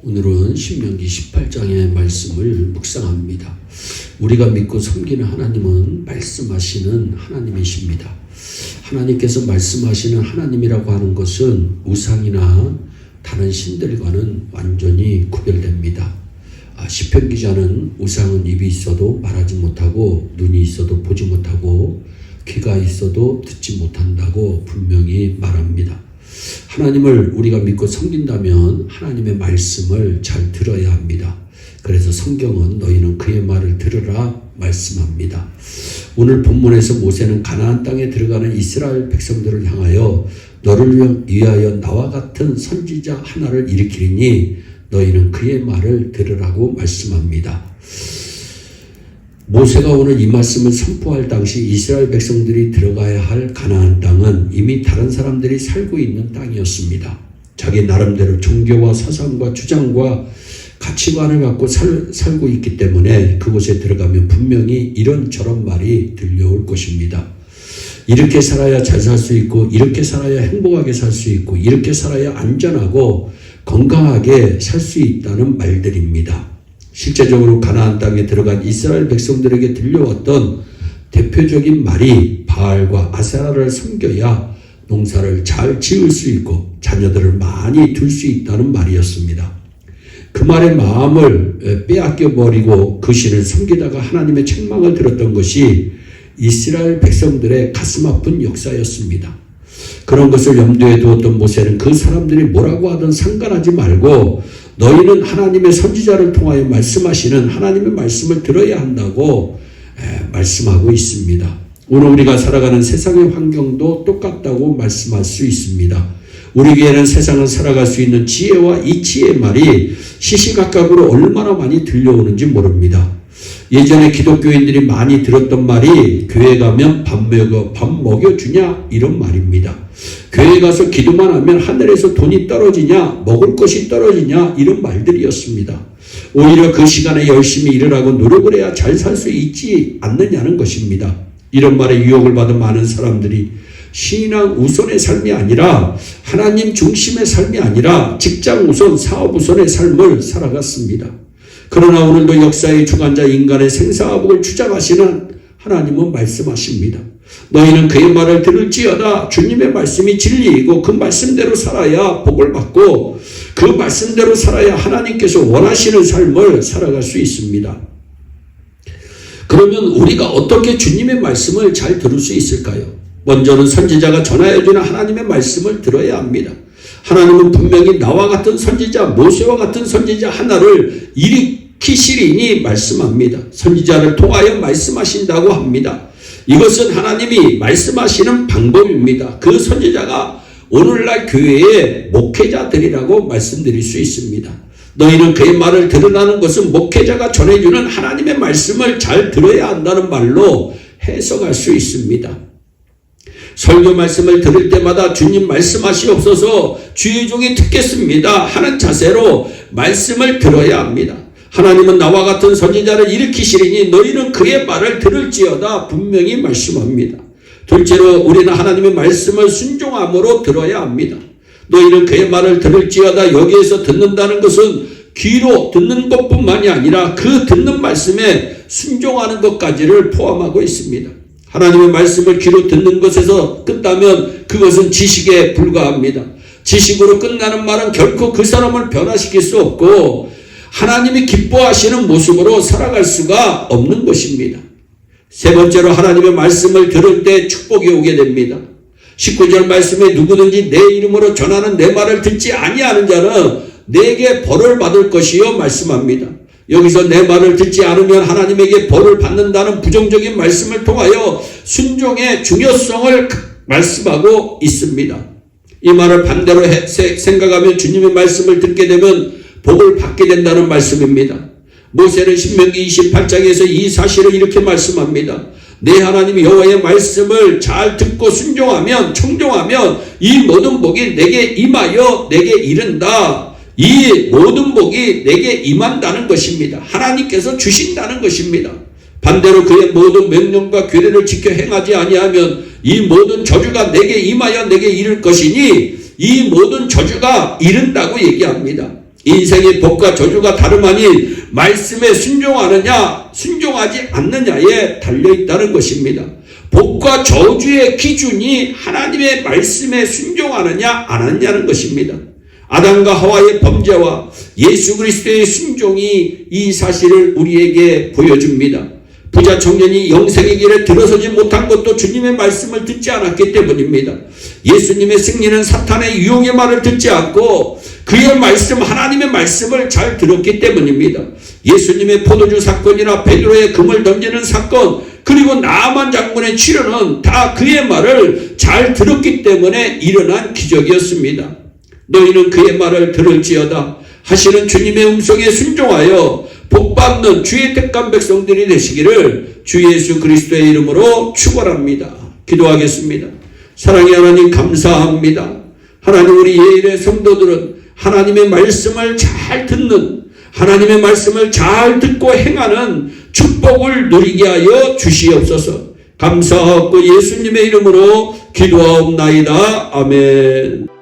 오늘은 신명기 18장의 말씀을 묵상합니다. 우리가 믿고 섬기는 하나님은 말씀하시는 하나님이십니다. 하나님께서 말씀하시는 하나님이라고 하는 것은 우상이나 다른 신들과는 완전히 구별됩니다. 시편 기자는 우상은 입이 있어도 말하지 못하고 눈이 있어도 보지 못하고 귀가 있어도 듣지 못한다고 분명히 말합니다. 하나님을 우리가 믿고 섬긴다면 하나님의 말씀을 잘 들어야 합니다. 그래서 성경은 너희는 그의 말을 들으라 말씀합니다. 오늘 본문에서 모세는 가나안 땅에 들어가는 이스라엘 백성들을 향하여 너를 위하여 나와 같은 선지자 하나를 일으키리니 너희는 그의 말을 들으라고 말씀합니다. 모세가 오늘 이 말씀을 선포할 당시 이스라엘 백성들이 들어가야 할 가나안 땅은 이미 다른 사람들이 살고 있는 땅이었습니다. 자기 나름대로 종교와 사상과 주장과 가치관을 갖고 살고 있기 때문에 그곳에 들어가면 분명히 이런저런 말이 들려올 것입니다. 이렇게 살아야 잘 살 수 있고, 이렇게 살아야 행복하게 살 수 있고, 이렇게 살아야 안전하고 건강하게 살 수 있다는 말들입니다. 실제적으로 가나안 땅에 들어간 이스라엘 백성들에게 들려왔던 대표적인 말이 바알과 아세라를 섬겨야 농사를 잘 지을 수 있고 자녀들을 많이 둘 수 있다는 말이었습니다. 그 말의 마음을 빼앗겨버리고 그 신을 섬기다가 하나님의 책망을 들었던 것이 이스라엘 백성들의 가슴 아픈 역사였습니다. 그런 것을 염두에 두었던 모세는 그 사람들이 뭐라고 하든 상관하지 말고 너희는 하나님의 선지자를 통하여 말씀하시는 하나님의 말씀을 들어야 한다고 말씀하고 있습니다. 오늘 우리가 살아가는 세상의 환경도 똑같다고 말씀할 수 있습니다. 우리에게는 세상을 살아갈 수 있는 지혜와 이치의 말이 시시각각으로 얼마나 많이 들려오는지 모릅니다. 예전에 기독교인들이 많이 들었던 말이 교회 가면 밥 먹여주냐 이런 말입니다. 교회 가서 기도만 하면 하늘에서 돈이 떨어지냐 먹을 것이 떨어지냐 이런 말들이었습니다. 오히려 그 시간에 열심히 일을 하고 노력을 해야 잘 살 수 있지 않느냐는 것입니다. 이런 말에 유혹을 받은 많은 사람들이 신앙 우선의 삶이 아니라 하나님 중심의 삶이 아니라 직장 우선 사업 우선의 삶을 살아갔습니다. 그러나 오늘도 역사의 주관자 인간의 생사화복을 주장하시는 하나님은 말씀하십니다. 너희는 그의 말을 들을지어다. 주님의 말씀이 진리이고 그 말씀대로 살아야 복을 받고 그 말씀대로 살아야 하나님께서 원하시는 삶을 살아갈 수 있습니다. 그러면 우리가 어떻게 주님의 말씀을 잘 들을 수 있을까요? 먼저는 선지자가 전하여주는 하나님의 말씀을 들어야 합니다. 하나님은 분명히 나와 같은 선지자, 모세와 같은 선지자 하나를 일으키시리니 말씀합니다. 선지자를 통하여 말씀하신다고 합니다. 이것은 하나님이 말씀하시는 방법입니다. 그 선지자가 오늘날 교회의 목회자들이라고 말씀드릴 수 있습니다. 너희는 그의 말을 들으라는 것은 목회자가 전해주는 하나님의 말씀을 잘 들어야 한다는 말로 해석할 수 있습니다. 설교 말씀을 들을 때마다 주님 말씀하시옵소서 주의 종이 듣겠습니다 하는 자세로 말씀을 들어야 합니다. 하나님은 나와 같은 선지자를 일으키시리니 너희는 그의 말을 들을지어다 분명히 말씀합니다. 둘째로 우리는 하나님의 말씀을 순종함으로 들어야 합니다. 너희는 그의 말을 들을지어다 여기에서 듣는다는 것은 귀로 듣는 것뿐만이 아니라 그 듣는 말씀에 순종하는 것까지를 포함하고 있습니다. 하나님의 말씀을 귀로 듣는 것에서 끝나면 그것은 지식에 불과합니다. 지식으로 끝나는 말은 결코 그 사람을 변화시킬 수 없고 하나님이 기뻐하시는 모습으로 살아갈 수가 없는 것입니다. 세 번째로 하나님의 말씀을 들을 때 축복이 오게 됩니다. 19절 말씀에 누구든지 내 이름으로 전하는 내 말을 듣지 아니하는 자는 내게 벌을 받을 것이요 말씀합니다. 여기서 내 말을 듣지 않으면 하나님에게 벌을 받는다는 부정적인 말씀을 통하여 순종의 중요성을 말씀하고 있습니다. 이 말을 반대로 생각하면 주님의 말씀을 듣게 되면 복을 받게 된다는 말씀입니다. 모세는 신명기 28장에서 이 사실을 이렇게 말씀합니다. 내 하나님 여호와의 말씀을 잘 듣고 순종하면 청종하면 이 모든 복이 내게 임하여 내게 이른다. 이 모든 복이 내게 임한다는 것입니다. 하나님께서 주신다는 것입니다. 반대로 그의 모든 명령과 규례를 지켜 행하지 아니하면 이 모든 저주가 내게 임하여 내게 이를 것이니 이 모든 저주가 이른다고 얘기합니다. 인생의 복과 저주가 다름 아닌 말씀에 순종하느냐 순종하지 않느냐에 달려있다는 것입니다. 복과 저주의 기준이 하나님의 말씀에 순종하느냐 안 하느냐는 것입니다. 아담과 하와의 범죄와 예수 그리스도의 순종이 이 사실을 우리에게 보여줍니다. 부자 청년이 영생의 길에 들어서지 못한 것도 주님의 말씀을 듣지 않았기 때문입니다. 예수님의 승리는 사탄의 유혹의 말을 듣지 않고 그의 말씀, 하나님의 말씀을 잘 들었기 때문입니다. 예수님의 포도주 사건이나 베드로의 금을 던지는 사건, 그리고 나아만 장군의 치료는 다 그의 말을 잘 들었기 때문에 일어난 기적이었습니다. 너희는 그의 말을 들을지어다 하시는 주님의 음성에 순종하여 복받는 주의 택한 백성들이 되시기를 주 예수 그리스도의 이름으로 축원합니다. 기도하겠습니다. 사랑의 하나님 감사합니다. 하나님, 우리 예일의 성도들은 하나님의 말씀을 잘 듣는, 하나님의 말씀을 잘 듣고 행하는 축복을 누리게 하여 주시옵소서. 감사하고 예수님의 이름으로 기도하옵나이다. 아멘.